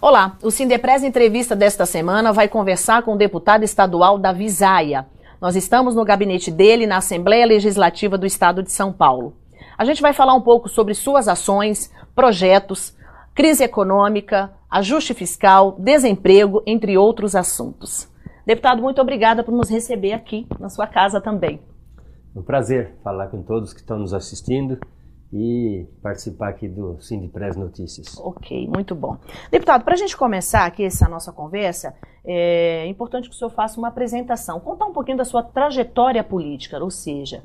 Olá, o Sindepres Entrevista desta semana vai conversar com o deputado estadual Davi Zaia. Nós estamos no gabinete dele na Assembleia Legislativa do Estado de São Paulo. A gente vai falar um pouco sobre suas ações, projetos, crise econômica, ajuste fiscal, desemprego, entre outros assuntos. Deputado, muito obrigada por nos receber aqui na sua casa também. É um prazer falar com todos que estão nos assistindo e participar aqui do Sindepres Notícias. Ok, muito bom. Deputado, para a gente começar aqui essa nossa conversa, é importante que o senhor faça uma apresentação, contar um pouquinho da sua trajetória política, ou seja,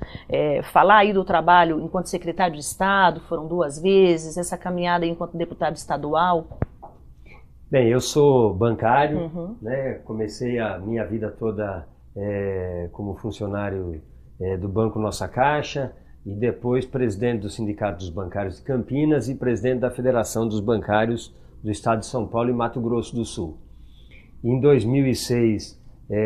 falar aí do trabalho enquanto secretário de Estado, foram 2 vezes, essa caminhada aí enquanto deputado estadual. Bem, eu sou bancário, né? Comecei a minha vida toda como funcionário do Banco Nossa Caixa, e depois presidente do Sindicato dos Bancários de Campinas e presidente da Federação dos Bancários do Estado de São Paulo e Mato Grosso do Sul. Em 2006,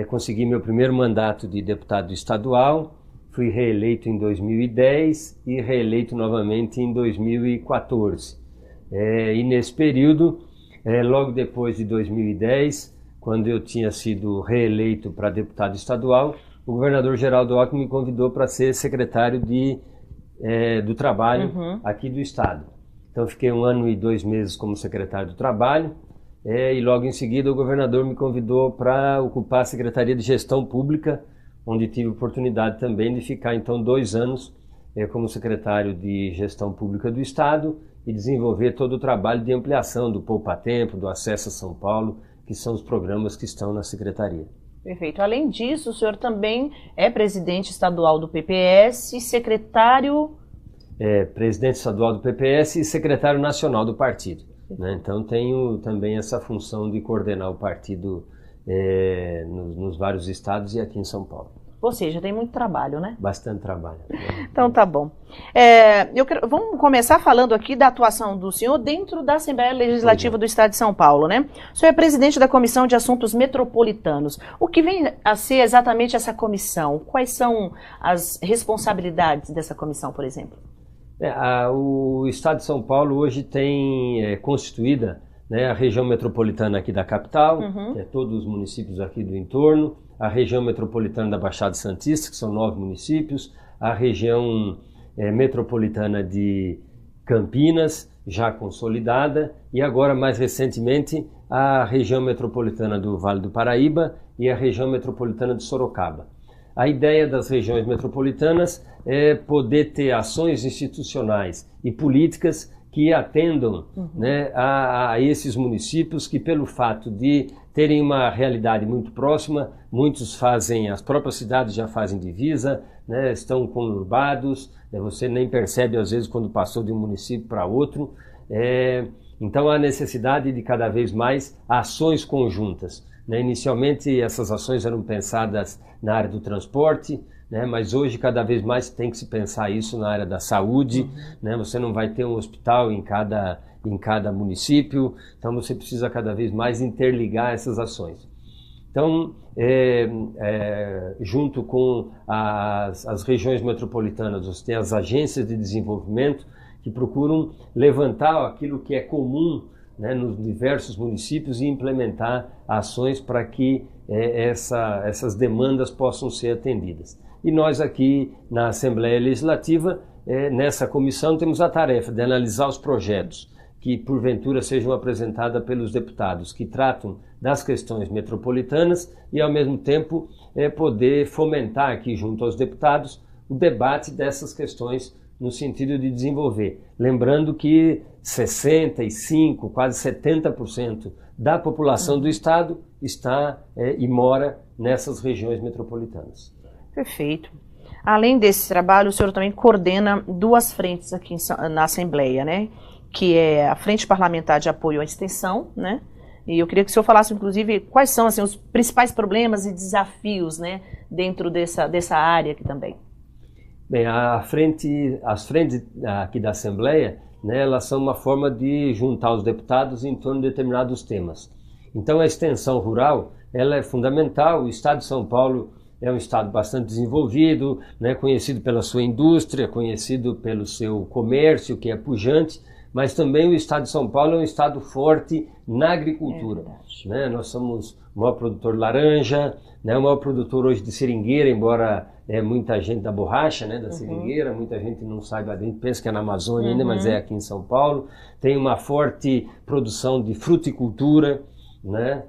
consegui meu primeiro mandato de deputado estadual, fui reeleito em 2010 e reeleito novamente em 2014. E nesse período, logo depois de 2010, quando eu tinha sido reeleito para deputado estadual, o governador Geraldo Alckmin me convidou para ser secretário do Trabalho aqui do Estado. Então fiquei 1 ano e 2 meses como secretário do Trabalho e logo em seguida o governador me convidou para ocupar a Secretaria de Gestão Pública, onde tive oportunidade também de ficar então 2 anos como secretário de Gestão Pública do Estado e desenvolver todo o trabalho de ampliação do Poupa Tempo, do Acesso a São Paulo, que são os programas que estão na Secretaria. Perfeito. Além disso, o senhor também é presidente estadual do PPS, secretário... presidente estadual do PPS e secretário nacional do partido. Né? Então tenho também essa função de coordenar o partido nos vários estados e aqui em São Paulo. Ou seja, tem muito trabalho, né? Bastante trabalho. Então tá bom. Vamos começar falando aqui da atuação do senhor dentro da Assembleia Legislativa do Estado de São Paulo, né? O senhor é presidente da Comissão de Assuntos Metropolitanos. O que vem a ser exatamente essa comissão? Quais são as responsabilidades dessa comissão, por exemplo? O Estado de São Paulo hoje tem constituída, né, a região metropolitana aqui da capital, que é todos os municípios aqui do entorno, a região metropolitana da Baixada Santista, que são 9 municípios, a região metropolitana de Campinas, já consolidada, e agora, mais recentemente, a região metropolitana do Vale do Paraíba e a região metropolitana de Sorocaba. A ideia das regiões metropolitanas é poder ter ações institucionais e políticas que atendam né, a esses municípios que, pelo fato de terem uma realidade muito próxima, muitos fazem, as próprias cidades já fazem divisa, né, estão conurbados, você nem percebe às vezes quando passou de um município para outro. Então há necessidade de cada vez mais ações conjuntas. Né? Inicialmente essas ações eram pensadas na área do transporte, né? Mas hoje cada vez mais tem que se pensar isso na área da saúde, né? Você não vai ter um hospital em cada município, então você precisa cada vez mais interligar essas ações. Então, junto com as regiões metropolitanas, você tem as agências de desenvolvimento que procuram levantar aquilo que é comum, né, nos diversos municípios e implementar ações para que essas demandas possam ser atendidas. E nós aqui na Assembleia Legislativa, nessa comissão, temos a tarefa de analisar os projetos que porventura sejam apresentados pelos deputados que tratam das questões metropolitanas e ao mesmo tempo poder fomentar aqui junto aos deputados o debate dessas questões no sentido de desenvolver. Lembrando que 65%, quase 70% da população do Estado está e mora nessas regiões metropolitanas. Perfeito. Além desse trabalho, o senhor também coordena 2 frentes aqui na Assembleia, né? Que é a Frente Parlamentar de Apoio à Extensão, né? E eu queria que o senhor falasse, inclusive, quais são assim, os principais problemas e desafios, né, dentro dessa área aqui também. Bem, as frentes aqui da Assembleia, né, elas são uma forma de juntar os deputados em torno de determinados temas. Então a extensão rural, ela é fundamental. O Estado de São Paulo é um estado bastante desenvolvido, né, conhecido pela sua indústria, conhecido pelo seu comércio, que é pujante, mas também o estado de São Paulo é um estado forte na agricultura. Né? Nós somos o maior produtor de laranja, né? O maior produtor hoje de seringueira, embora muita gente da borracha, né? Da seringueira, muita gente não sabe, a gente pensa que é na Amazônia ainda, mas é aqui em São Paulo. Tem uma forte produção de fruticultura, né?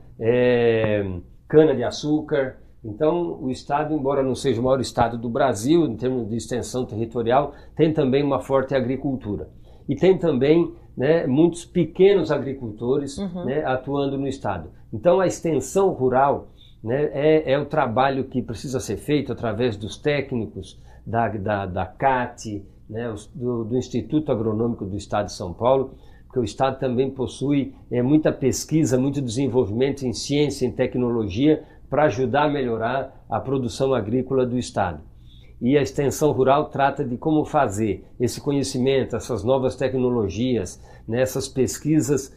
Cana-de-açúcar. Então, o estado, embora não seja o maior estado do Brasil, em termos de extensão territorial, tem também uma forte agricultura. E tem também, né, muitos pequenos agricultores, né, atuando no estado. Então, a extensão rural, né, é o trabalho que precisa ser feito através dos técnicos da CAT, né, do Instituto Agronômico do Estado de São Paulo, porque o estado também possui muita pesquisa, muito desenvolvimento em ciência, em tecnologia, para ajudar a melhorar a produção agrícola do estado. E a extensão rural trata de como fazer esse conhecimento, essas novas tecnologias, né, essas pesquisas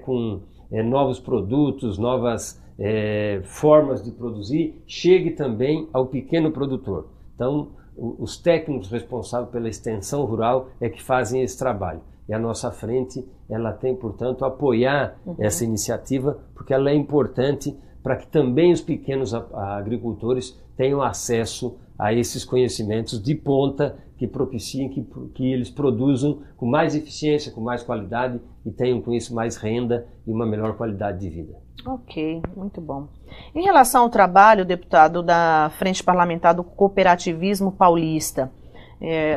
com novos produtos, novas formas de produzir, chegue também ao pequeno produtor. Então, os técnicos responsáveis pela extensão rural é que fazem esse trabalho. E a nossa frente, ela tem, portanto, apoiar essa iniciativa, porque ela é importante para que também os pequenos agricultores tenham acesso a esses conhecimentos de ponta que propiciem que eles produzam com mais eficiência, com mais qualidade e tenham com isso mais renda e uma melhor qualidade de vida. Ok, muito bom. Em relação ao trabalho, deputado, da Frente Parlamentar do Cooperativismo Paulista,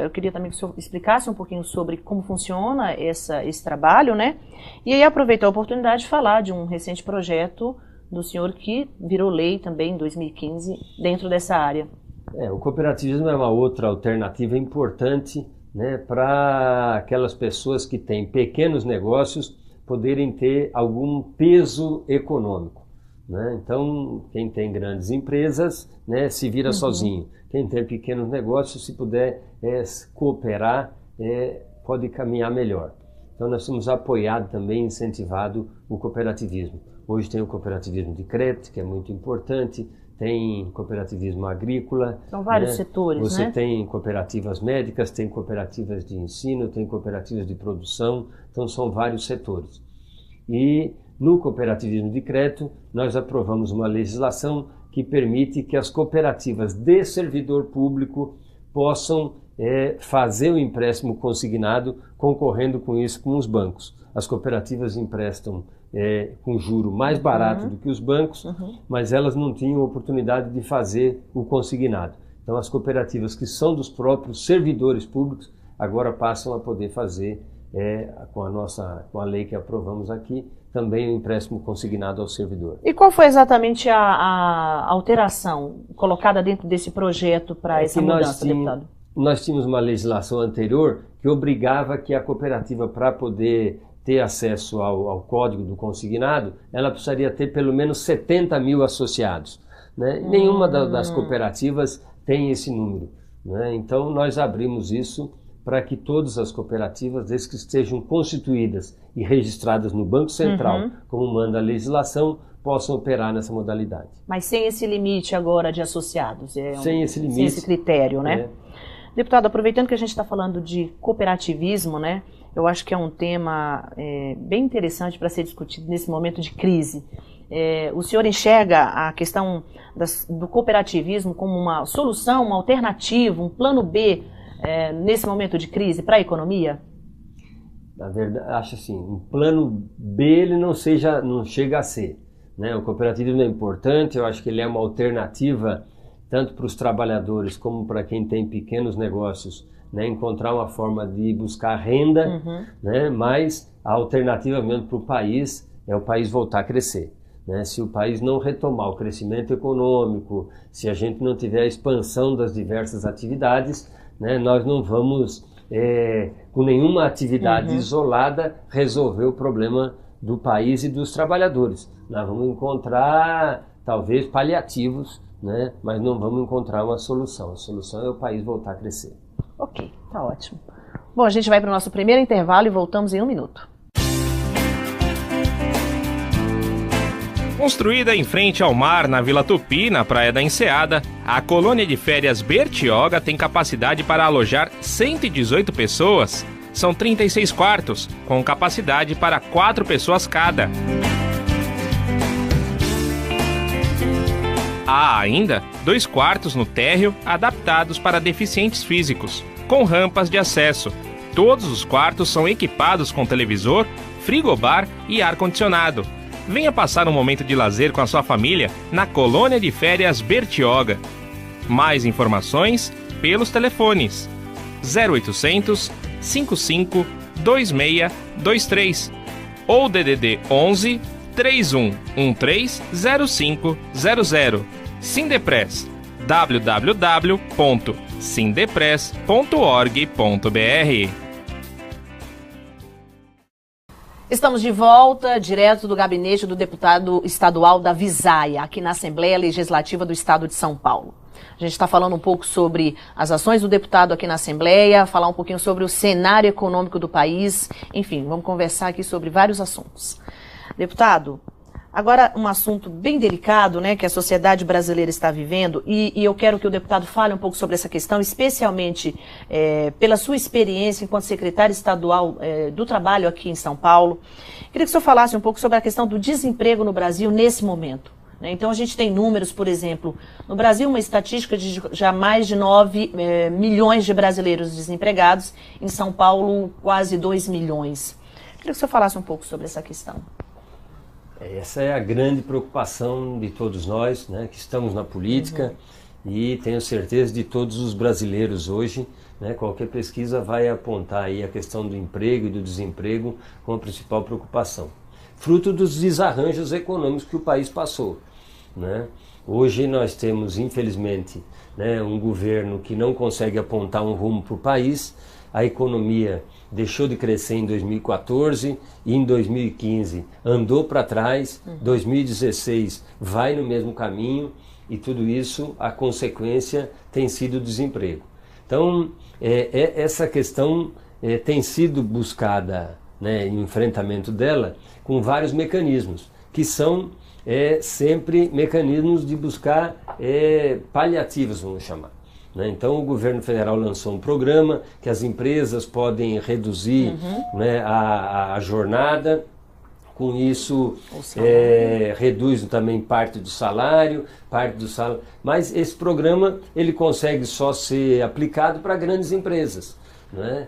eu queria também que o senhor explicasse um pouquinho sobre como funciona esse trabalho, né? E aí aproveitar a oportunidade de falar de um recente projeto do senhor que virou lei também em 2015 dentro dessa área. O cooperativismo é uma outra alternativa importante, né, para aquelas pessoas que têm pequenos negócios poderem ter algum peso econômico. Né? Então, quem tem grandes empresas, né, se vira sozinho. Quem tem pequenos negócios, se puder cooperar, pode caminhar melhor. Então, nós temos apoiado também, incentivado o cooperativismo. Hoje tem o cooperativismo de crédito, que é muito importante, tem cooperativismo agrícola. São vários setores, Você né? tem cooperativas médicas, tem cooperativas de ensino, tem cooperativas de produção, então são vários setores. E no cooperativismo de crédito, nós aprovamos uma legislação que permite que as cooperativas de servidor público possam fazer o empréstimo consignado, concorrendo com isso com os bancos. As cooperativas emprestam com juro mais barato do que os bancos, mas elas não tinham oportunidade de fazer o consignado. Então as cooperativas que são dos próprios servidores públicos agora passam a poder fazer, com a lei que aprovamos aqui, também o empréstimo consignado ao servidor. E qual foi exatamente a alteração colocada dentro desse projeto para essa mudança, deputado? Nós tínhamos uma legislação anterior que obrigava que a cooperativa, para poder ter acesso ao código do consignado, ela precisaria ter pelo menos 70 mil associados. Né? Nenhuma das cooperativas tem esse número. Né? Então, nós abrimos isso para que todas as cooperativas, desde que estejam constituídas e registradas no Banco Central, como manda a legislação, possam operar nessa modalidade. Mas sem esse limite agora de associados? Sem esse limite. Sem esse critério, né? Deputado, aproveitando que a gente está falando de cooperativismo, né? Eu acho que é um tema bem interessante para ser discutido nesse momento de crise. O senhor enxerga a questão do cooperativismo como uma solução, uma alternativa, um plano B nesse momento de crise para a economia? Na verdade, acho assim, um plano B ele não chega a ser. Né? O cooperativismo é importante, eu acho que ele é uma alternativa tanto para os trabalhadores como para quem tem pequenos negócios, né? Encontrar uma forma de buscar renda, né? Mas a alternativa mesmo para o país é o país voltar a crescer. Né? Se o país não retomar o crescimento econômico, se a gente não tiver a expansão das diversas atividades, né? Nós não vamos, com nenhuma atividade isolada, resolver o problema do país e dos trabalhadores. Nós vamos encontrar, talvez, paliativos, né? Mas não vamos encontrar uma solução. A solução é o país voltar a crescer. Ok, tá ótimo. Bom, a gente vai para o nosso primeiro intervalo e voltamos em 1 minuto. Construída em frente ao mar, na Vila Tupi, na Praia da Enseada, a colônia de férias Bertioga tem capacidade para alojar 118 pessoas. São 36 quartos, com capacidade para 4 pessoas cada. Há ainda 2 quartos no térreo adaptados para deficientes físicos, com rampas de acesso. Todos os quartos são equipados com televisor, frigobar e ar-condicionado. Venha passar um momento de lazer com a sua família na Colônia de Férias Bertioga. Mais informações pelos telefones 0800 55 2623 ou DDD 11 3113 0500. Sindepress, www.sindepress.org.br. Estamos de volta, direto do gabinete do deputado estadual da Visaia, aqui na Assembleia Legislativa do Estado de São Paulo. A gente está falando um pouco sobre as ações do deputado aqui na Assembleia, falar um pouquinho sobre o cenário econômico do país, enfim, vamos conversar aqui sobre vários assuntos. Deputado, agora um assunto bem delicado, né, que a sociedade brasileira está vivendo, e eu quero que o deputado fale um pouco sobre essa questão, especialmente pela sua experiência enquanto secretário estadual do trabalho aqui em São Paulo. Queria que o senhor falasse um pouco sobre a questão do desemprego no Brasil nesse momento. Então a gente tem números, por exemplo, no Brasil uma estatística de já mais de 9 milhões de brasileiros desempregados, em São Paulo quase 2 milhões. Queria que o senhor falasse um pouco sobre essa questão. Essa é a grande preocupação de todos nós, né, que estamos na política, e tenho certeza de todos os brasileiros hoje, né, qualquer pesquisa vai apontar aí a questão do emprego e do desemprego como a principal preocupação. Fruto dos desarranjos econômicos que o país passou, né? Hoje nós temos, infelizmente, né, um governo que não consegue apontar um rumo para o país. A economia deixou de crescer em 2014 e em 2015 andou para trás, 2016 vai no mesmo caminho, e tudo isso, a consequência tem sido o desemprego. Então, essa questão tem sido buscada, né, em enfrentamento dela com vários mecanismos, que são sempre mecanismos de buscar paliativos, vamos chamar. Então o governo federal lançou um programa que as empresas podem reduzir, né, a jornada, com isso reduz também parte do salário, mas esse programa ele consegue só ser aplicado para grandes empresas, né?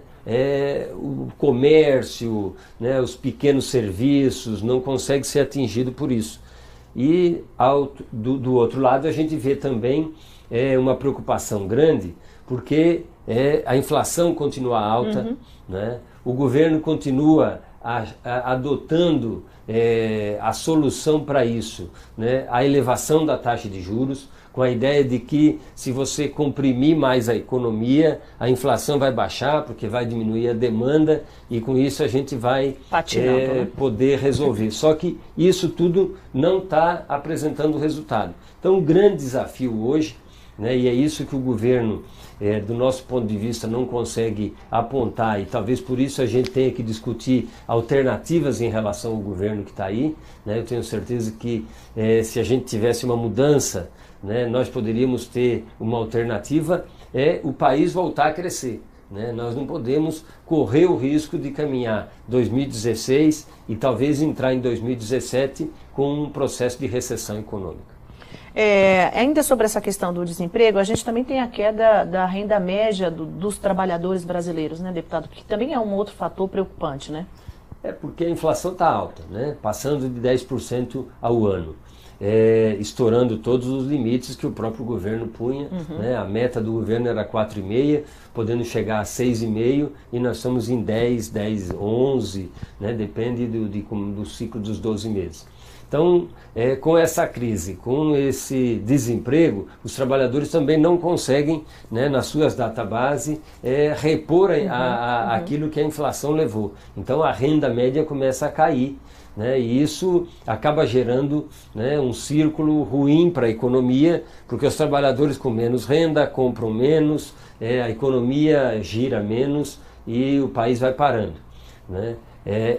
O comércio, né, os pequenos serviços não consegue ser atingido por isso. E do outro lado a gente vê também uma preocupação grande, porque a inflação continua alta, né? O governo continua adotando a solução para isso, né? A elevação da taxa de juros, com a ideia de que se você comprimir mais a economia, a inflação vai baixar, porque vai diminuir a demanda, e com isso a gente vai poder resolver. Só que isso tudo não está apresentando resultado. Então o grande desafio hoje, né, e é isso que o governo, do nosso ponto de vista, não consegue apontar, e talvez por isso a gente tenha que discutir alternativas em relação ao governo que está aí, né? Eu tenho certeza que se a gente tivesse uma mudança, né, nós poderíamos ter uma alternativa, o país voltar a crescer, né? Nós não podemos correr o risco de caminhar 2016 e talvez entrar em 2017 com um processo de recessão econômica. Ainda sobre essa questão do desemprego, a gente também tem a queda da renda média dos trabalhadores brasileiros, né, deputado? Que também é um outro fator preocupante, né? Porque a inflação está alta, né? Passando de 10% ao ano. Estourando todos os limites que o próprio governo punha, né? A meta do governo era 4,5%, podendo chegar a 6,5%, e nós estamos em 10, 11%, né? Depende do ciclo dos 12 meses. Então, com essa crise, com esse desemprego, os trabalhadores também não conseguem, né, nas suas databases, repor aquilo que a inflação levou. Então, a renda média começa a cair, né, e isso acaba gerando, né, um círculo ruim para a economia, porque os trabalhadores com menos renda compram menos, a economia gira menos e o país vai parando, né?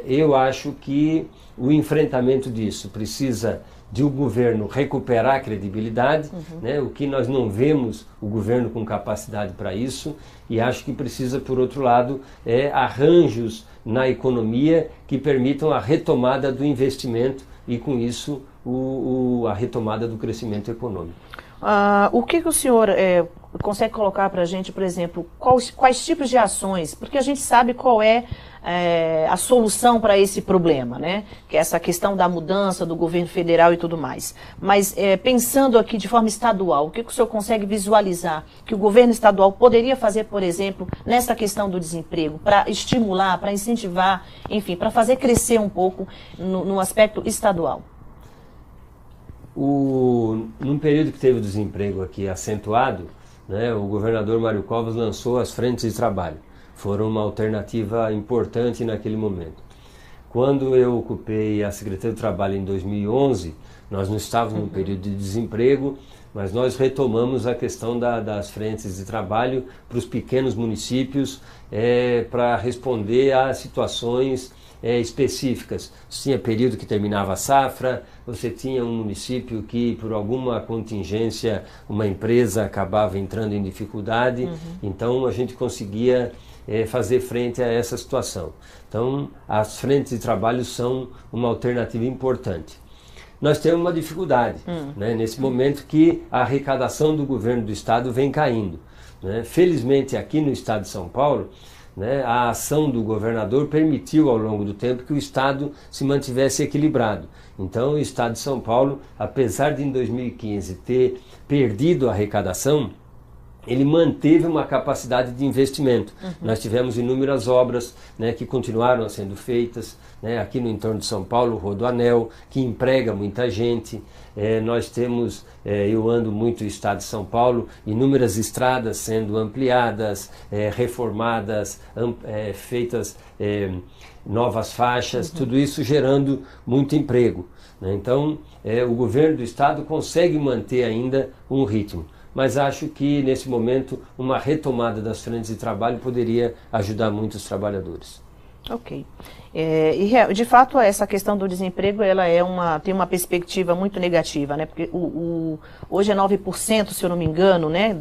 Eu acho que o enfrentamento disso precisa de o governo recuperar a credibilidade, né? O que nós não vemos o governo com capacidade para isso, e acho que precisa, por outro lado, arranjos na economia que permitam a retomada do investimento e, com isso, a retomada do crescimento econômico. O que o senhor consegue colocar para a gente, por exemplo, quais tipos de ações, porque a gente sabe qual é a solução para esse problema, né? Que é essa questão da mudança do governo federal e tudo mais. Mas pensando aqui de forma estadual, o que o senhor consegue visualizar que o governo estadual poderia fazer, por exemplo, nessa questão do desemprego, para estimular, para incentivar, enfim, para fazer crescer um pouco no aspecto estadual? Num período que teve o desemprego aqui acentuado, né, o governador Mário Covas lançou as frentes de trabalho. Foram uma alternativa importante naquele momento. Quando eu ocupei a Secretaria do Trabalho em 2011, nós não estávamos num período de desemprego, mas nós retomamos a questão das frentes de trabalho para os pequenos municípios, para responder a situações específicas. Você tinha período que terminava a safra, você tinha um município que, por alguma contingência, uma empresa acabava entrando em dificuldade, então a gente conseguia fazer frente a essa situação. Então, as frentes de trabalho são uma alternativa importante. Nós temos uma dificuldade, né, nesse momento que a arrecadação do governo do estado vem caindo, né? Felizmente, aqui no estado de São Paulo, né, a ação do governador permitiu ao longo do tempo que o estado se mantivesse equilibrado. Então, o estado de São Paulo, apesar de em 2015 ter perdido a arrecadação, ele manteve uma capacidade de investimento. Nós tivemos inúmeras obras, né, que continuaram sendo feitas, né, aqui no entorno de São Paulo, o Rodoanel, que emprega muita gente. Nós temos, eu ando muito no estado de São Paulo, inúmeras estradas sendo ampliadas, reformadas, feitas novas faixas, tudo isso gerando muito emprego, né? Então, o governo do estado consegue manter ainda um ritmo. Mas acho que, nesse momento, uma retomada das frentes de trabalho poderia ajudar muito os trabalhadores. Ok. E, de fato, essa questão do desemprego ela tem uma perspectiva muito negativa, né? Porque hoje é 9%, se eu não me engano, né?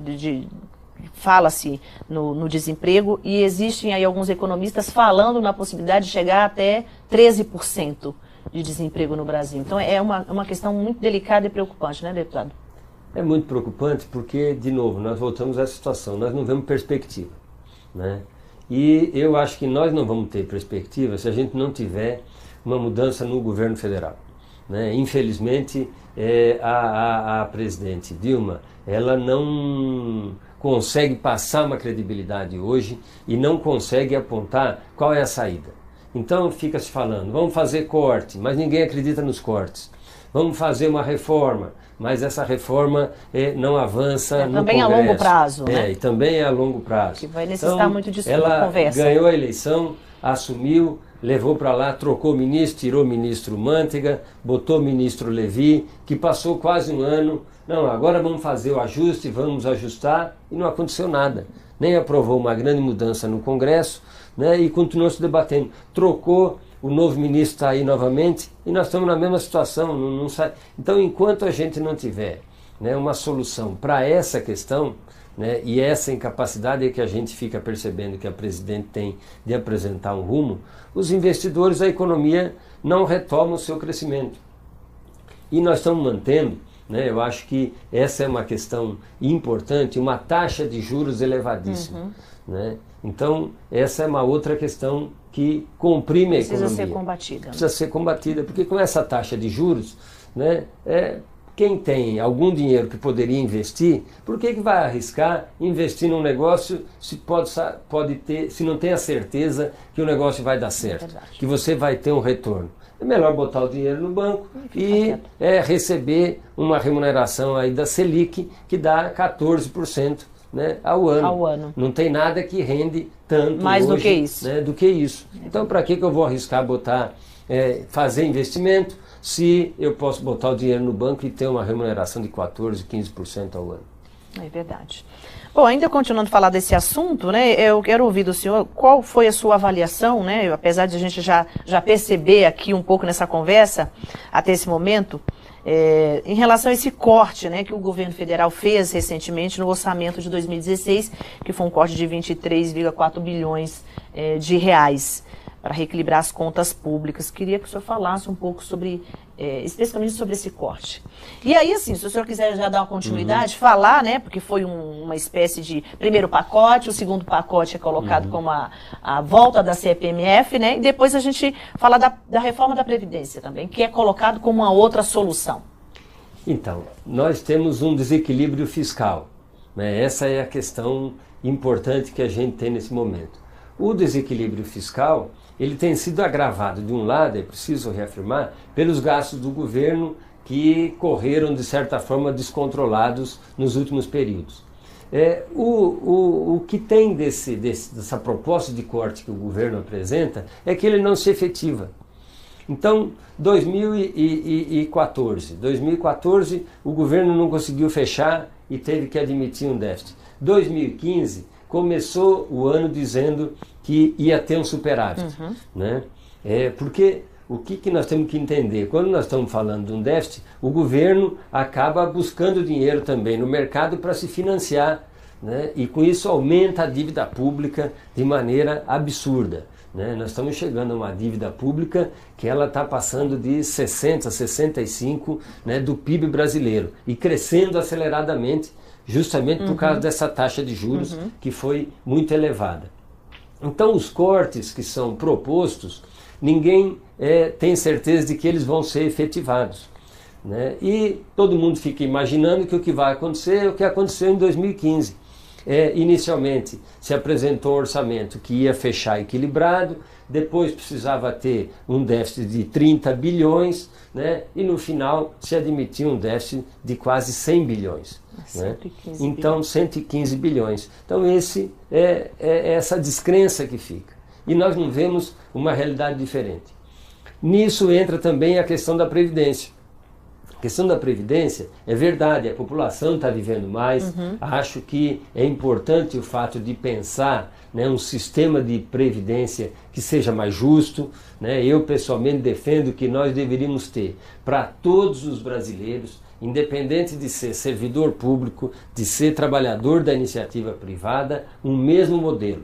Fala-se no desemprego, e existem aí alguns economistas falando na possibilidade de chegar até 13% de desemprego no Brasil. Então, é uma questão muito delicada e preocupante, né, deputado? É muito preocupante porque, de novo, nós voltamos a essa situação, nós não vemos perspectiva, né? E eu acho que nós não vamos ter perspectiva se a gente não tiver uma mudança no governo federal, né? Infelizmente, a presidente Dilma, ela não consegue passar uma credibilidade hoje e não consegue apontar qual é a saída. Então fica se falando, vamos fazer corte, mas ninguém acredita nos cortes. Vamos fazer uma reforma, mas essa reforma não avança no também Congresso. A longo prazo, né? E também é a longo prazo. Que vai necessitar muito disso de Ela conversa. ganhou a eleição, assumiu, levou para lá, trocou o ministro, tirou o ministro Mantega, botou o ministro Levi, que passou quase um ano. Não, agora vamos fazer o ajuste, vamos ajustar, e não aconteceu nada. Nem aprovou uma grande mudança no Congresso, né, e continuou se debatendo. Trocou, o novo ministro está aí novamente, e nós estamos na mesma situação. Não sai. Então, enquanto a gente não tiver, né, uma solução para essa questão, né, e essa incapacidade que a gente fica percebendo que a presidente tem de apresentar um rumo, os investidores da economia não retomam o seu crescimento. E nós estamos mantendo, né, eu acho que essa é uma questão importante, uma taxa de juros elevadíssima. Né? Então, essa é uma outra questão que comprime a economia. Precisa ser combatida. Precisa ser combatida, porque com essa taxa de juros, né, quem tem algum dinheiro que poderia investir, por que vai arriscar investir num negócio se não tem a certeza que o negócio vai dar certo, que você vai ter um retorno? É melhor botar o dinheiro no banco e receber uma remuneração aí da Selic que dá 14%, né, ao ano. Não tem nada que rende tanto mais hoje, do que isso. Né, do que isso. Então, para que eu vou arriscar fazer investimento se eu posso botar o dinheiro no banco e ter uma remuneração de 14%, 15% ao ano? É verdade. Bom, ainda continuando a falar desse assunto, né, eu quero ouvir do senhor qual foi a sua avaliação, né, apesar de a gente já perceber aqui um pouco nessa conversa, até esse momento, em relação a esse corte, né, que o governo federal fez recentemente no orçamento de 2016, que foi um corte de 23,4 bilhões de reais para reequilibrar as contas públicas. Queria que o senhor falasse um pouco sobre, especificamente sobre esse corte. E aí, assim, se o senhor quiser já dar uma continuidade, falar, né, porque foi uma espécie de primeiro pacote, o segundo pacote é colocado como a volta da CPMF, né, e depois a gente fala da reforma da Previdência também, que é colocado como uma outra solução. Então, nós temos um desequilíbrio fiscal, né? Essa é a questão importante que a gente tem nesse momento. O desequilíbrio fiscal, ele tem sido agravado, de um lado, é preciso reafirmar, pelos gastos do governo que correram, de certa forma, descontrolados nos últimos períodos. O que tem dessa proposta de corte que o governo apresenta é que ele não se efetiva. Então, 2014, o governo não conseguiu fechar e teve que admitir um déficit. 2015, começou o ano dizendo que ia ter um superávit, né? Porque o que nós temos que entender? Quando nós estamos falando de um déficit, o governo acaba buscando dinheiro também no mercado para se financiar, né? E com isso aumenta a dívida pública de maneira absurda, né? Nós estamos chegando a uma dívida pública que ela está passando de 60, 65, né, do PIB brasileiro e crescendo aceleradamente, justamente por causa dessa taxa de juros que foi muito elevada. Então os cortes que são propostos, ninguém tem certeza de que eles vão ser efetivados, né? E todo mundo fica imaginando que o que vai acontecer é o que aconteceu em 2015. Inicialmente se apresentou um orçamento que ia fechar equilibrado, depois precisava ter um déficit de 30 bilhões, né? E no final se admitiu um déficit de quase 100 bilhões. 115 né? Então, 115 bilhões. Então, é essa descrença que fica. E nós não vemos uma realidade diferente. Nisso entra também a questão da Previdência. A questão da Previdência, é verdade, a população está vivendo mais. Acho que é importante o fato de pensar, né, um sistema de Previdência que seja mais justo, né? Eu, pessoalmente, defendo que nós deveríamos ter, para todos os brasileiros, independente de ser servidor público, de ser trabalhador da iniciativa privada, um mesmo modelo.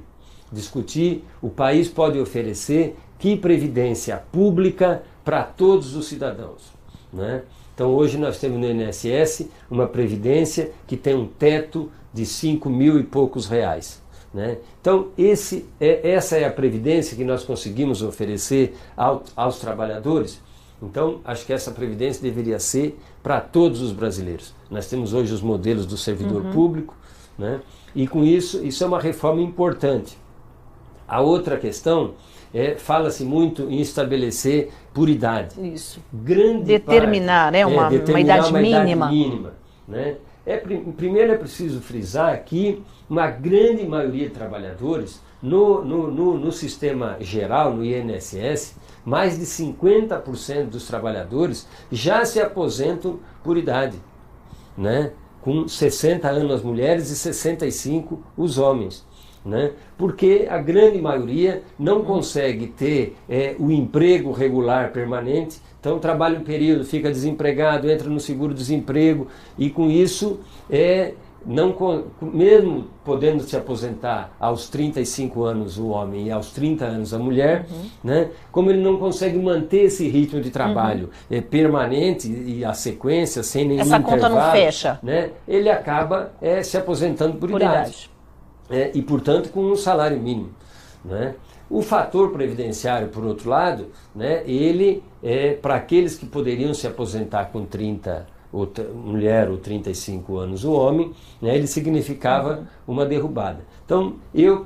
Discutir, o país pode oferecer que previdência pública para todos os cidadãos, né? Então hoje nós temos no INSS uma previdência que tem um teto de 5 mil e poucos reais, né? Então essa é a previdência que nós conseguimos oferecer aos trabalhadores. Então acho que essa previdência deveria ser para todos os brasileiros. Nós temos hoje os modelos do servidor público, né? E com isso é uma reforma importante. A outra questão fala-se muito em estabelecer por idade. Isso. Determinar, né, uma idade mínima. Né? Primeiro é preciso frisar que uma grande maioria de trabalhadores no sistema geral, no INSS, mais de 50% dos trabalhadores já se aposentam por idade, né? Com 60 anos as mulheres e 65 os homens. Né? Porque a grande maioria não consegue ter o emprego regular permanente, então trabalha um período, fica desempregado, entra no seguro-desemprego e com isso, mesmo podendo se aposentar aos 35 anos o homem e aos 30 anos a mulher, né? Como ele não consegue manter esse ritmo de trabalho permanente e a sequência, sem nenhum intervalo, conta não fecha, né? Ele acaba se aposentando por idade. E, portanto, com um salário mínimo, né? O fator previdenciário, por outro lado, né, ele para aqueles que poderiam se aposentar com 30, mulher, ou 35 anos o homem, né, ele significava uma derrubada. Então, eu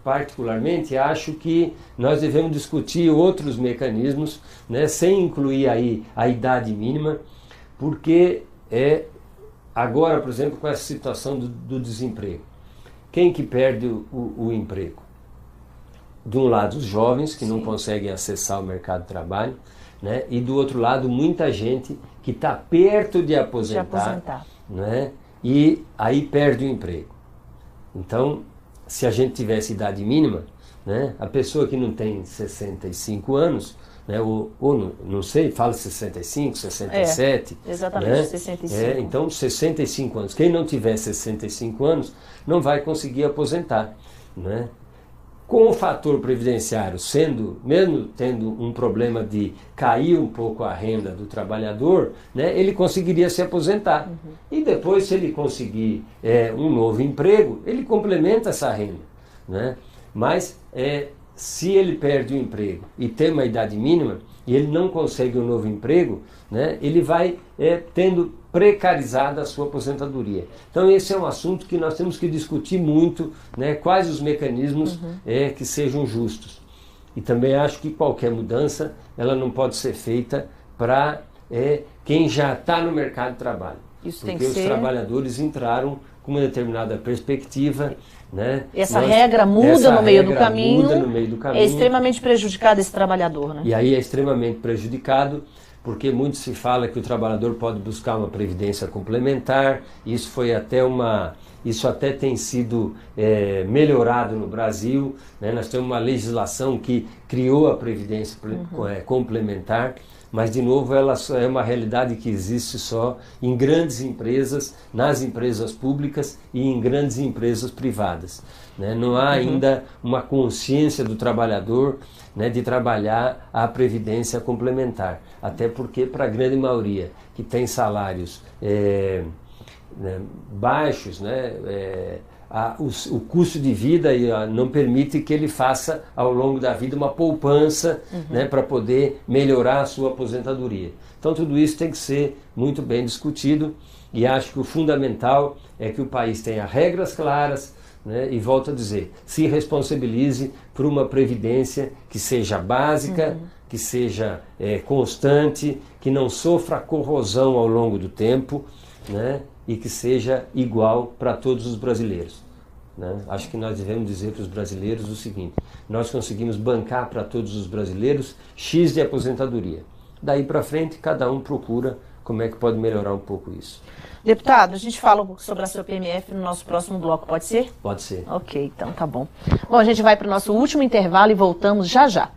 particularmente acho que nós devemos discutir outros mecanismos, né, sem incluir aí a idade mínima, porque agora, por exemplo, com essa situação do desemprego, quem que perde o emprego? De um lado, os jovens que não conseguem acessar o mercado de trabalho, né? E do outro lado, muita gente que está perto de aposentar, né? E aí perde o emprego. Então, se a gente tivesse idade mínima, né, a pessoa que não tem 65 anos, né, ou não sei, fala 65, 67. Exatamente, né, 65. Então, 65 anos. Quem não tiver 65 anos não vai conseguir aposentar. Né? Com o fator previdenciário mesmo tendo um problema de cair um pouco a renda do trabalhador, né, ele conseguiria se aposentar. E depois, se ele conseguir um novo emprego, ele complementa essa renda. Né? Mas se ele perde o emprego e tem uma idade mínima e ele não consegue um novo emprego, né, ele vai tendo precarizada a sua aposentadoria. Então esse é um assunto que nós temos que discutir muito, né, quais os mecanismos que sejam justos. E também acho que qualquer mudança ela não pode ser feita para quem já está no mercado de trabalho. Isso porque tem que os ser... trabalhadores entraram com uma determinada perspectiva. Né? Essa regra muda no meio do caminho, é extremamente prejudicado esse trabalhador. Né? E aí é extremamente prejudicado, porque muito se fala que o trabalhador pode buscar uma previdência complementar. Isso até tem sido melhorado no Brasil. Né? Nós temos uma legislação que criou a previdência complementar, mas de novo ela só é uma realidade que existe só em grandes empresas, nas empresas públicas e em grandes empresas privadas. Né? Não há ainda uma consciência do trabalhador, né, de trabalhar a previdência complementar, até porque para a grande maioria que tem salários baixos, né, o custo de vida não permite que ele faça ao longo da vida uma poupança, né, para poder melhorar a sua aposentadoria. Então tudo isso tem que ser muito bem discutido e acho que o fundamental é que o país tenha regras claras, né, e volto a dizer, se responsabilize por uma previdência que seja básica, que seja constante, que não sofra corrosão ao longo do tempo, né, e que seja igual para todos os brasileiros. Né? Acho que nós devemos dizer para os brasileiros o seguinte: nós conseguimos bancar para todos os brasileiros X de aposentadoria. Daí para frente, cada um procura como é que pode melhorar um pouco isso. Deputado, a gente fala um pouco sobre a CPMF no nosso próximo bloco, pode ser? Pode ser. Ok, então tá bom. Bom, a gente vai para o nosso último intervalo e voltamos já já.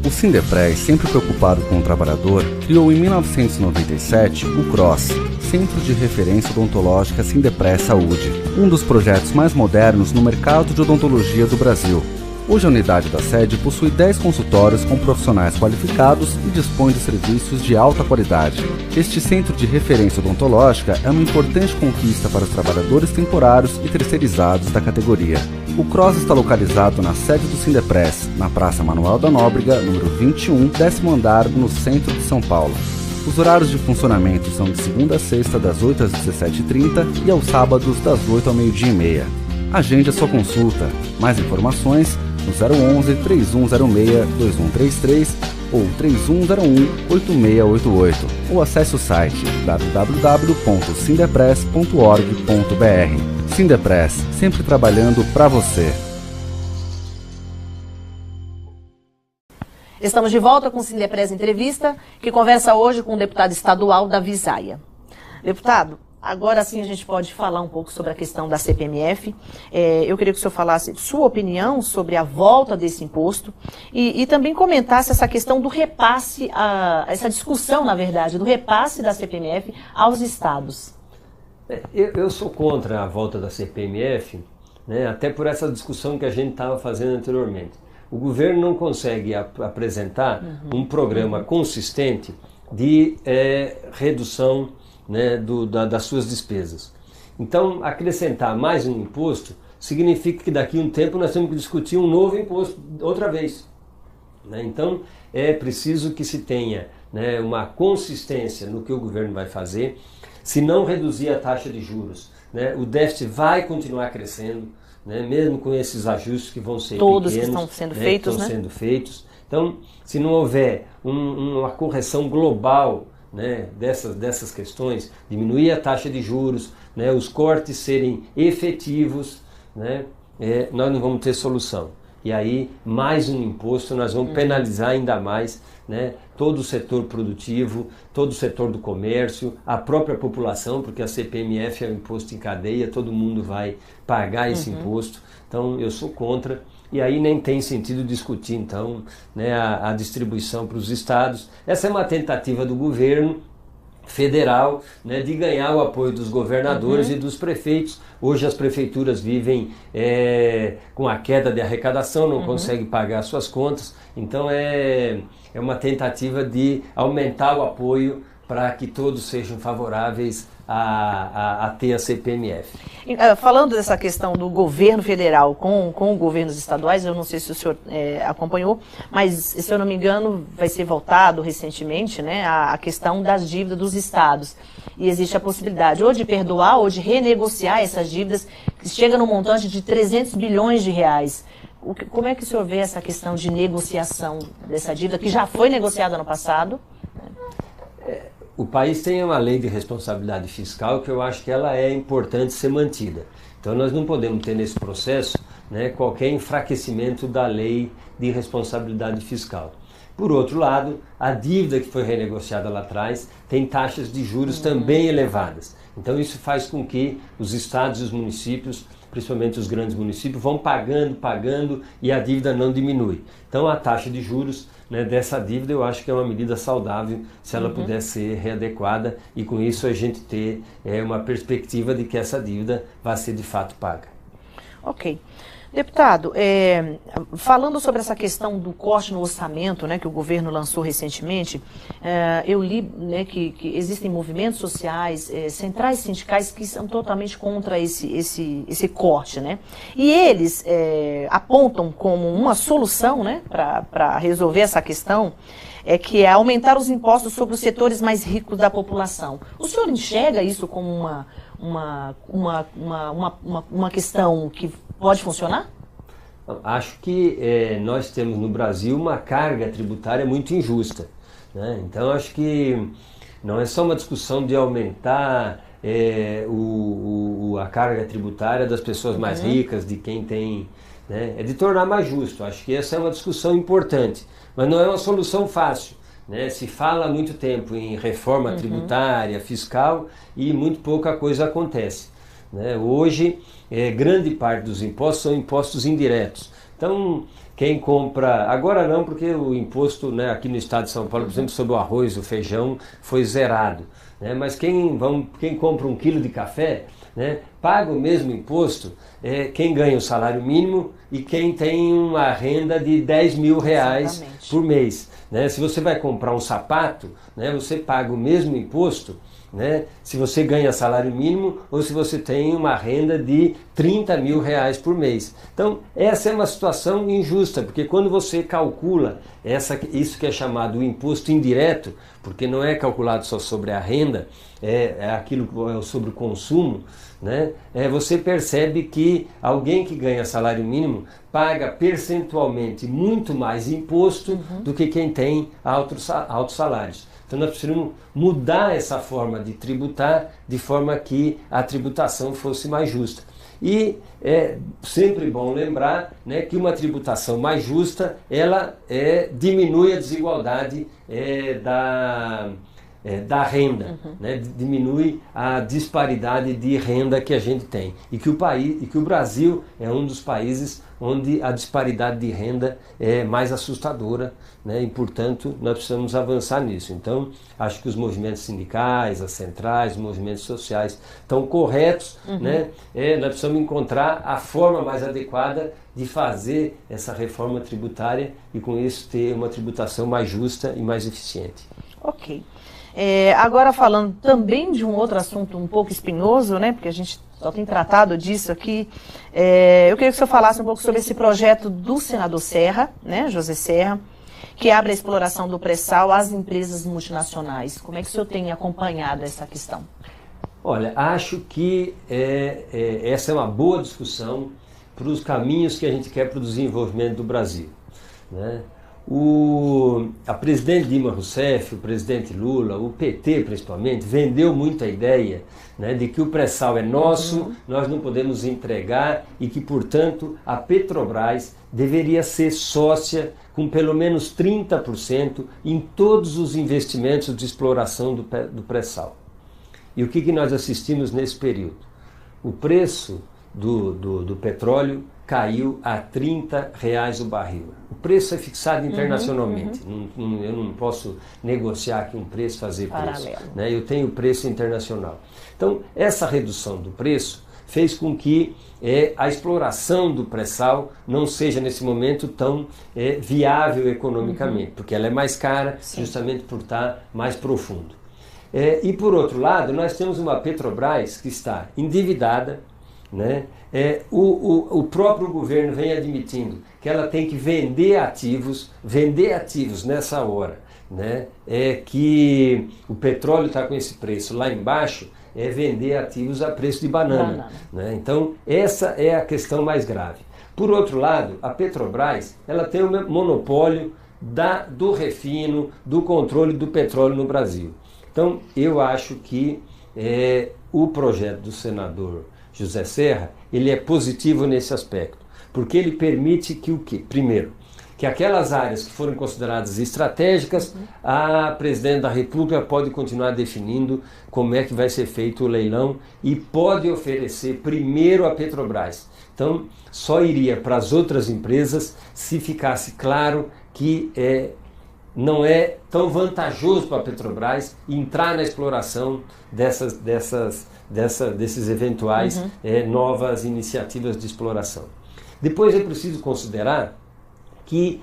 O Sindepres, sempre preocupado com o trabalhador, criou em 1997 o CROSS, Centro de Referência Odontológica Sindepres Saúde, um dos projetos mais modernos no mercado de odontologia do Brasil. Hoje a unidade da sede possui 10 consultórios com profissionais qualificados e dispõe de serviços de alta qualidade. Este centro de referência odontológica é uma importante conquista para os trabalhadores temporários e terceirizados da categoria. O CROSS está localizado na sede do Sindepres, na Praça Manuel da Nóbrega, número 21, 10º andar, no centro de São Paulo. Os horários de funcionamento são de segunda a sexta, das 8 às 17h30 e aos sábados, das 8 ao meio-dia e meia. Agende a sua consulta. Mais informações no 011 3106 2133 ou 3101 8688 ou acesse o site www.sindepres.org.br. Sindepres, sempre trabalhando para você. Estamos de volta com o Sindepres Entrevista, que conversa hoje com o deputado estadual da Visaia. Deputado, agora sim a gente pode falar um pouco sobre a questão da CPMF. Eu queria que o senhor falasse sua opinião sobre a volta desse imposto e também comentasse essa questão do repasse, essa discussão, na verdade, do repasse da CPMF aos estados. Eu sou contra a volta da CPMF, né, até por essa discussão que a gente estava fazendo anteriormente. O governo não consegue apresentar um programa consistente de redução, né, das suas despesas. Então, acrescentar mais um imposto significa que daqui a um tempo nós temos que discutir um novo imposto outra vez. Né? Então, é preciso que se tenha, né, uma consistência no que o governo vai fazer. Se não reduzir a taxa de juros, né, o déficit vai continuar crescendo, né, mesmo com esses ajustes que vão ser todos pequenos, que estão sendo né, feitos, Então, se não houver uma correção global, né, dessas questões, diminuir a taxa de juros, né, os cortes serem efetivos, né, nós não vamos ter solução. e aí mais um imposto, nós vamos penalizar ainda mais, né, todo o setor produtivo, todo o setor do comércio, a própria população, porque a CPMF é um imposto em cadeia, todo mundo vai pagar esse imposto, então eu sou contra, e aí nem tem sentido discutir então, né, a distribuição para os estados. Essa é uma tentativa do governo federal, né, de ganhar o apoio dos governadores e dos prefeitos. Hoje as prefeituras vivem com a queda de arrecadação, não conseguem pagar suas contas, então é uma tentativa de aumentar o apoio para que todos sejam favoráveis a ter a CPMF. Falando dessa questão do governo federal com governos estaduais, eu não sei se o senhor acompanhou, mas, se eu não me engano, vai ser voltado recentemente, né, a questão das dívidas dos estados. E existe a possibilidade ou de perdoar ou de renegociar essas dívidas, que chega no montante de 300 bilhões de reais. Como é que o senhor vê essa questão de negociação dessa dívida, que já foi negociada no passado? O país tem uma lei de responsabilidade fiscal que eu acho que ela é importante ser mantida. Então nós não podemos ter nesse processo, né, qualquer enfraquecimento da lei de responsabilidade fiscal. Por outro lado, a dívida que foi renegociada lá atrás tem taxas de juros também elevadas. Então isso faz com que os estados e os municípios, principalmente os grandes municípios, vão pagando e a dívida não diminui. Então a taxa de juros, né, dessa dívida eu acho que é uma medida saudável se ela puder ser readequada e com isso a gente ter uma perspectiva de que essa dívida vai ser de fato paga. Ok. Deputado, falando sobre essa questão do corte no orçamento, né, que o governo lançou recentemente, eu li, né, que existem movimentos sociais, centrais sindicais que são totalmente contra esse corte, né? E eles apontam como uma solução, né, para resolver essa questão, que é aumentar os impostos sobre os setores mais ricos da população. O senhor enxerga isso como uma questão que pode funcionar? Acho que nós temos no Brasil uma carga tributária muito injusta, né? Então acho que não é só uma discussão de aumentar a carga tributária das pessoas mais ricas, de quem tem, né? É de tornar mais justo. Acho que essa é uma discussão importante, mas não é uma solução fácil, né? Se fala há muito tempo em reforma tributária, fiscal e muito pouca coisa acontece, né? Hoje, grande parte dos impostos são impostos indiretos. Então, quem compra... Agora não, porque o imposto, né, aqui no estado de São Paulo, por exemplo, sobre o arroz, o feijão, foi zerado, né? Mas quem compra 1 quilo de café, né, paga o mesmo imposto quem ganha o salário mínimo e quem tem uma renda de 10 mil reais por mês, né? Se você vai comprar um sapato, né, você paga o mesmo imposto, né, se você ganha salário mínimo ou se você tem uma renda de 30 mil reais por mês. Então, essa é uma situação injusta, porque quando você calcula isso que é chamado o imposto indireto, porque não é calculado só sobre a renda, é aquilo sobre o consumo, né, você percebe que alguém que ganha salário mínimo paga percentualmente muito mais imposto do que quem tem altos salários. Então nós precisamos mudar essa forma de tributar de forma que a tributação fosse mais justa. E é sempre bom lembrar, né, que uma tributação mais justa, ela diminui a desigualdade da renda, né, diminui a disparidade de renda que a gente tem. E que o Brasil é um dos países onde a disparidade de renda é mais assustadora, né, e portanto nós precisamos avançar nisso. Então acho que os movimentos sindicais, as centrais, os movimentos sociais estão corretos, né? Nós precisamos encontrar a forma mais adequada de fazer essa reforma tributária e com isso ter uma tributação mais justa e mais eficiente. Ok. Agora falando também de um outro assunto um pouco espinhoso, né, porque a gente só tem tratado disso aqui, eu queria que o senhor falasse um pouco sobre esse projeto do senador Serra, né, José Serra, que abre a exploração do pré-sal às empresas multinacionais. Como é que o senhor tem acompanhado essa questão? Olha, acho que essa é uma boa discussão para os caminhos que a gente quer para o desenvolvimento do Brasil, né? A presidente Dilma Rousseff, o presidente Lula, o PT principalmente, vendeu muito a ideia, né, de que o pré-sal é nosso, nós não podemos entregar e que, portanto, a Petrobras deveria ser sócia com pelo menos 30% em todos os investimentos de exploração do pré-sal. E o que nós assistimos nesse período? O preço do petróleo caiu a R$30 o barril. O preço é fixado internacionalmente. Eu não posso negociar aqui um preço, fazer preço. Né? Eu tenho preço internacional. Então, essa redução do preço fez com que a exploração do pré-sal não seja, nesse momento, tão viável economicamente, porque ela é mais cara, justamente por estar mais profundo. E, por outro lado, nós temos uma Petrobras que está endividada, né? O próprio governo vem admitindo que ela tem que vender ativos nessa hora, né? Que o petróleo está com esse preço lá embaixo, vender ativos a preço de banana. Né? Então, essa é a questão mais grave. Por outro lado, a Petrobras ela tem um monopólio do refino, do controle do petróleo no Brasil. Então, eu acho que o projeto do senador José Serra, ele é positivo nesse aspecto, porque ele permite que o quê? Primeiro, que aquelas áreas que foram consideradas estratégicas, a presidente da República pode continuar definindo como é que vai ser feito o leilão e pode oferecer primeiro a Petrobras. Então, só iria para as outras empresas se ficasse claro que não é tão vantajoso para a Petrobras entrar na exploração desses eventuais novas iniciativas de exploração. Depois é preciso considerar que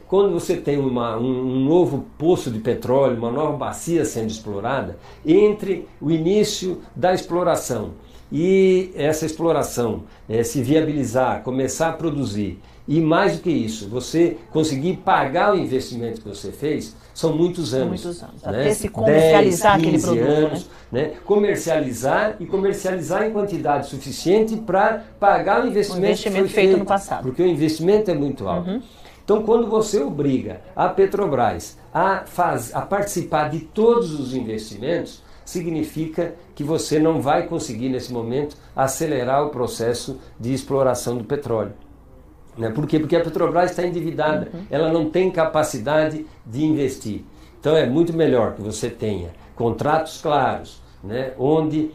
quando você tem um novo poço de petróleo, uma nova bacia sendo explorada, entre o início da exploração e essa exploração se viabilizar, começar a produzir, e mais do que isso, você conseguir pagar o investimento que você fez, são muitos anos. Muitos anos. Né? Até se comercializar 10, 15 aquele produto. Anos, né? Comercializar em quantidade suficiente para pagar o investimento que foi feito no passado. Porque o investimento é muito alto. Então, quando você obriga a Petrobras a participar de todos os investimentos, significa que você não vai conseguir, nesse momento, acelerar o processo de exploração do petróleo. Por quê? Porque a Petrobras está endividada, ela não tem capacidade de investir. Então é muito melhor que você tenha contratos claros, né, onde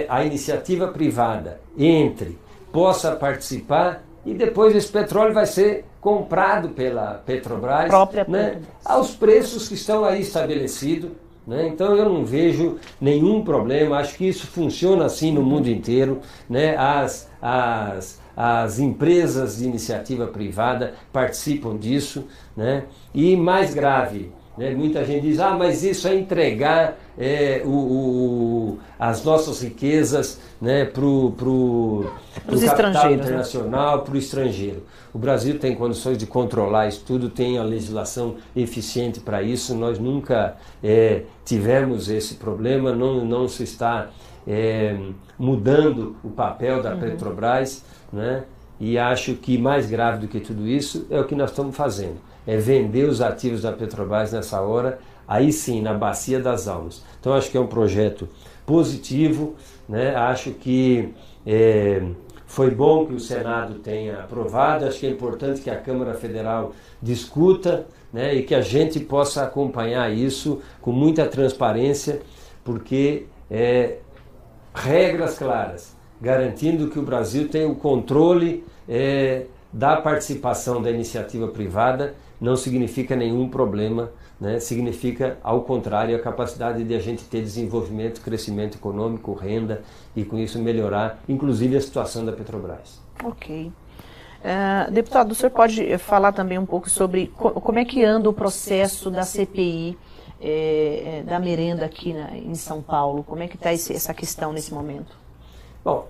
a iniciativa privada entre, possa participar e depois esse petróleo vai ser comprado pela Petrobras, né, aos preços que estão aí estabelecidos. Né? Então eu não vejo nenhum problema, acho que isso funciona assim no mundo inteiro, né? As empresas de iniciativa privada participam disso, né? E mais grave, né? Muita gente diz, mas isso é entregar as nossas riquezas, né, para o capital internacional, para o estrangeiro. O Brasil tem condições de controlar isso tudo, tem a legislação eficiente para isso, nós nunca tivemos esse problema, não se está mudando o papel da Petrobras, né? E acho que mais grave do que tudo isso é o que nós estamos fazendo, é vender os ativos da Petrobras nessa hora, aí sim, na bacia das almas. Então acho que é um projeto positivo, né? Acho que foi bom que o Senado tenha aprovado, acho que é importante que a Câmara Federal discuta, né? E que a gente possa acompanhar isso com muita transparência, porque regras claras, garantindo que o Brasil tenha o controle da participação da iniciativa privada, não significa nenhum problema, né? Significa, ao contrário, a capacidade de a gente ter desenvolvimento, crescimento econômico, renda, e com isso melhorar, inclusive, a situação da Petrobras. Ok. Deputado, o senhor pode falar também um pouco sobre como é que anda o processo da CPI da merenda aqui em São Paulo? Como é que está essa questão nesse momento? Bom,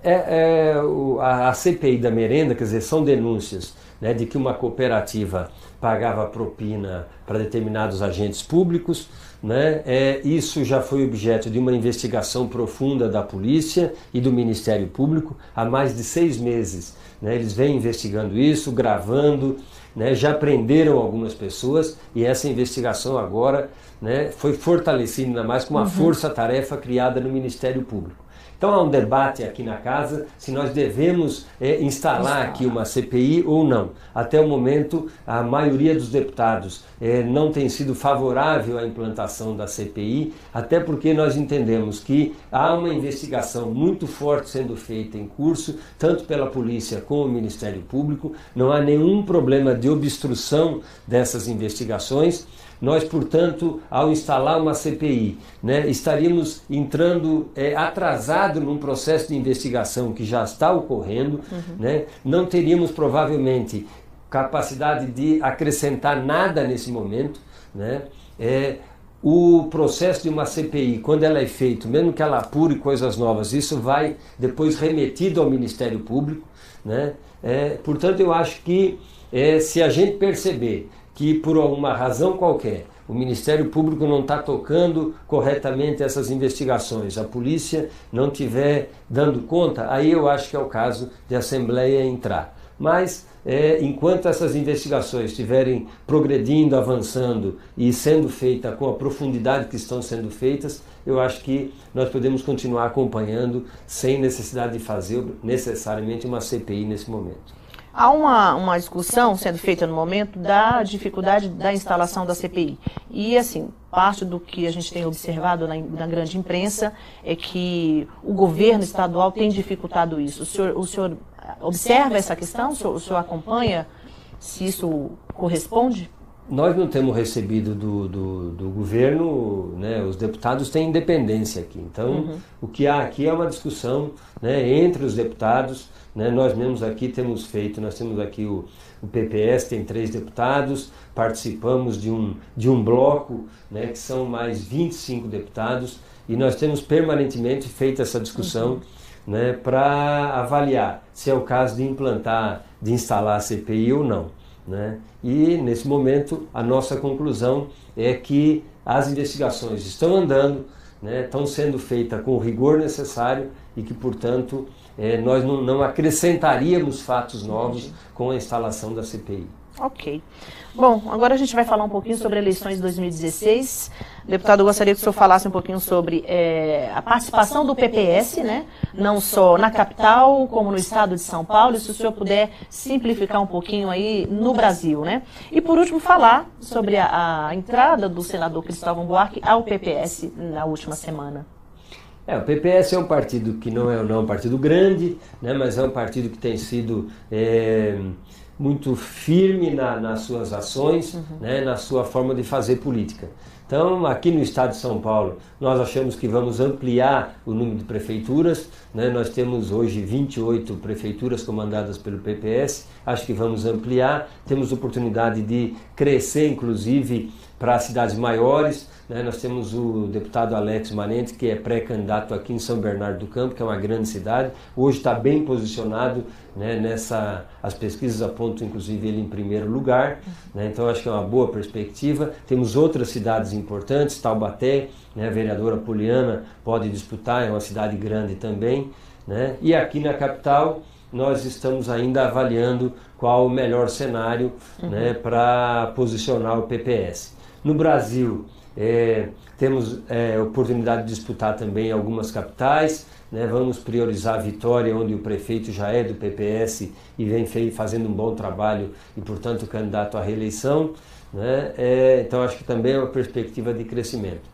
a CPI da merenda, quer dizer, são denúncias, né, de que uma cooperativa pagava propina para determinados agentes públicos, né? Isso já foi objeto de uma investigação profunda da polícia e do Ministério Público há mais de 6 meses. Né? Eles vêm investigando isso, gravando, né? Já prenderam algumas pessoas e essa investigação agora, né, foi fortalecida ainda mais com uma força-tarefa criada no Ministério Público. Então há um debate aqui na casa se nós devemos instalar aqui uma CPI ou não. Até o momento, a maioria dos deputados não tem sido favorável à implantação da CPI, até porque nós entendemos que há uma investigação muito forte sendo feita em curso, tanto pela polícia como o Ministério Público. Não há nenhum problema de obstrução dessas investigações. Nós, portanto, ao instalar uma CPI, né, estaríamos entrando atrasado num processo de investigação que já está ocorrendo, né, não teríamos provavelmente capacidade de acrescentar nada nesse momento, né, o processo de uma CPI, quando ela é feito, mesmo que ela apure coisas novas, isso vai depois remetido ao Ministério Público, né, portanto eu acho que se a gente perceber que por alguma razão qualquer o Ministério Público não está tocando corretamente essas investigações, a polícia não estiver dando conta, aí eu acho que é o caso de a Assembleia entrar. Mas, enquanto essas investigações estiverem progredindo, avançando e sendo feitas com a profundidade que estão sendo feitas, eu acho que nós podemos continuar acompanhando sem necessidade de fazer necessariamente uma CPI nesse momento. Há uma discussão sendo feita no momento da dificuldade da instalação da CPI. E, assim, parte do que a gente tem observado na grande imprensa é que o governo estadual tem dificultado isso. O senhor observa essa questão? O senhor acompanha se isso corresponde? Nós não temos recebido do governo, né, os deputados têm independência aqui. Então, o que há aqui é uma discussão, né, entre os deputados. Né, nós mesmos aqui temos feito, nós temos aqui o PPS, tem 3 deputados, participamos de um bloco, né, que são mais 25 deputados, e nós temos permanentemente feito essa discussão, né, para avaliar se é o caso de instalar a CPI ou não. Né? E nesse momento a nossa conclusão é que as investigações estão andando, né, estão sendo feitas com o rigor necessário e que, portanto, nós não acrescentaríamos fatos novos com a instalação da CPI. Ok. Bom, agora a gente vai falar um pouquinho sobre eleições de 2016. Deputado, eu gostaria que o senhor falasse um pouquinho sobre a participação do PPS, né? Não só na capital, como no estado de São Paulo, e se o senhor puder simplificar um pouquinho aí no Brasil, né? E por último, falar sobre a entrada do senador Cristóvão Buarque ao PPS na última semana. O PPS é um partido que não é um partido grande, né, mas é um partido que tem sido muito firme nas suas ações, né, na sua forma de fazer política. Então, aqui no estado de São Paulo, nós achamos que vamos ampliar o número de prefeituras, né? Nós temos hoje 28 prefeituras comandadas pelo PPS, acho que vamos ampliar, temos oportunidade de crescer, inclusive, para cidades maiores, né? Nós temos o deputado Alex Manente, que é pré-candidato aqui em São Bernardo do Campo, que é uma grande cidade, hoje está bem posicionado, né, as pesquisas apontam inclusive ele em primeiro lugar, né, então acho que é uma boa perspectiva. Temos outras cidades importantes, Taubaté, né, a vereadora Poliana pode disputar, é uma cidade grande também, né, e aqui na capital nós estamos ainda avaliando qual o melhor cenário, né, para posicionar o PPS. No Brasil, temos oportunidade de disputar também algumas capitais, né? Vamos priorizar a Vitória, onde o prefeito já é do PPS e vem fazendo um bom trabalho e, portanto, candidato à reeleição, né? Então, acho que também é uma perspectiva de crescimento.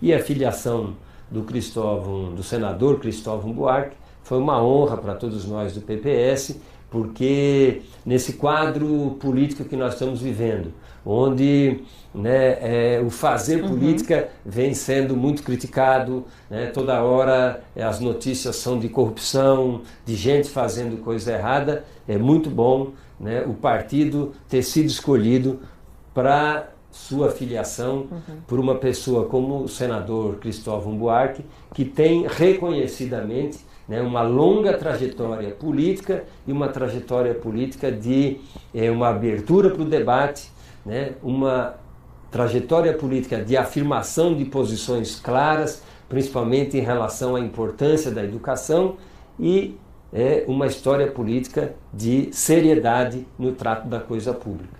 E a filiação do senador Cristóvão Buarque foi uma honra para todos nós do PPS, porque nesse quadro político que nós estamos vivendo, onde, né, o fazer política vem sendo muito criticado, né, toda hora as notícias são de corrupção, de gente fazendo coisa errada, é muito bom, né, o partido ter sido escolhido para sua filiação por uma pessoa como o senador Cristóvão Buarque, que tem reconhecidamente, né, uma longa trajetória política e uma trajetória política de uma abertura para o debate, né, uma trajetória política de afirmação de posições claras, principalmente em relação à importância da educação, e uma história política de seriedade no trato da coisa pública.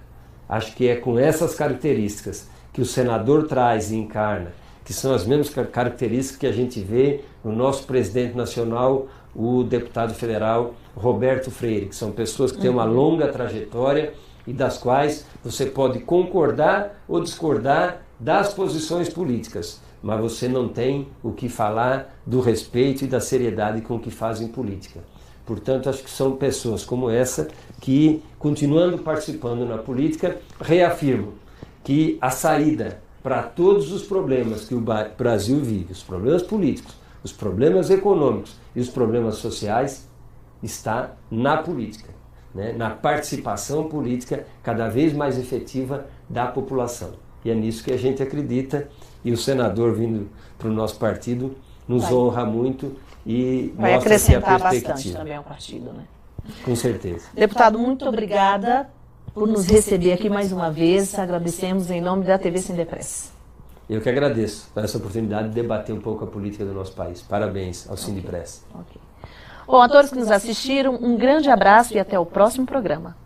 Acho que é com essas características que o senador traz e encarna, que são as mesmas características que a gente vê no nosso presidente nacional, o deputado federal Roberto Freire, que são pessoas que têm uma longa trajetória e das quais você pode concordar ou discordar das posições políticas, mas você não tem o que falar do respeito e da seriedade com que fazem política. Portanto, acho que são pessoas como essa que, continuando participando na política, reafirmam que a saída para todos os problemas que o Brasil vive, os problemas políticos, os problemas econômicos e os problemas sociais, está na política, né? Na participação política cada vez mais efetiva da população. E é nisso que a gente acredita, e o senador vindo para o nosso partido nos honra muito e vai mostra acrescentar a perspectiva. bastante também ao partido, né? Com certeza. Deputado, muito obrigada por nos receber aqui mais uma vez. Agradecemos em nome da TV Sindepress. Eu que agradeço por essa oportunidade de debater um pouco a política do nosso país. Parabéns ao Sindepress. Okay. Bom, a todos que nos assistiram, um grande abraço e até o próximo programa.